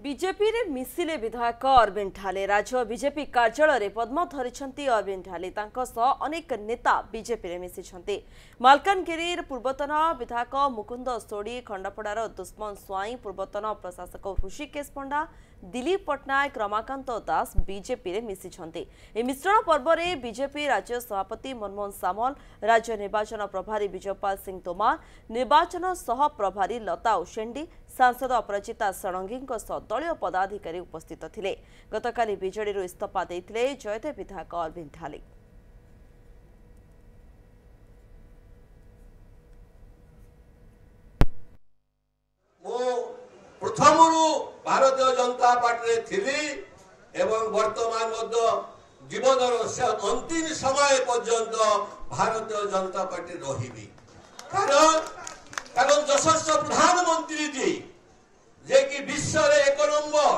BJP रे मिसिले विधायक अरविंद ढाले राज्य बीजेपी कार्यालय रे पद्म धरिछंती अरविंद ढाले अनेक नेता बीजेपी रे मिसिछंती। मालकानगिरी पूर्वतन विधायक मुकुंद सोडी, खंडपड़ार दुश्मन स्वाई, पूर्वतन प्रशासक ऋषिकेश पंडा, दिलीप पट्टनायक, रमाकांत दास बीजेपी रे मिसिछंती। ए मिश्रण पर्व रे बीजेपी राज्य सभापति मनमोहन सामल, राज्य निर्वाचन प्रभारी विजयपाल सिंह तोमार, निर्वाचन सह प्रभारी लता उसेंडी, सांसद अपराजिता षडंगी दलीय पदाधिकारी उपस्थित थिले। गतकाली बीजेडी इस्तीफा देइथिले जयदेव विधायक अरविंद ढाले। प्रथम भारतीय जनता पार्टी थिली एवं वर्तमान जीवन अंतिम समय पर्यंत भारतीय जनता पार्टी रही। कारण यशस्वी प्रधानमंत्री जी जे कि विश्व रे 1 नंबर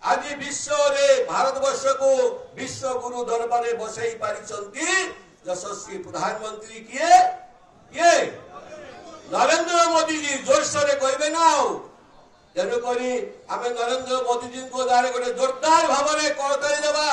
आज विश्व रे भारतवर्ष को विश्व गुरु दरबार में बसई पारिछंती। यशस्वी प्रधानमंत्री किए किए नरेंद्र मोदी जी जोरसोर कहबे ना। तेणुक आम नरेंद्र मोदी जी को गोटे जोरदार भाव में करताली देवा।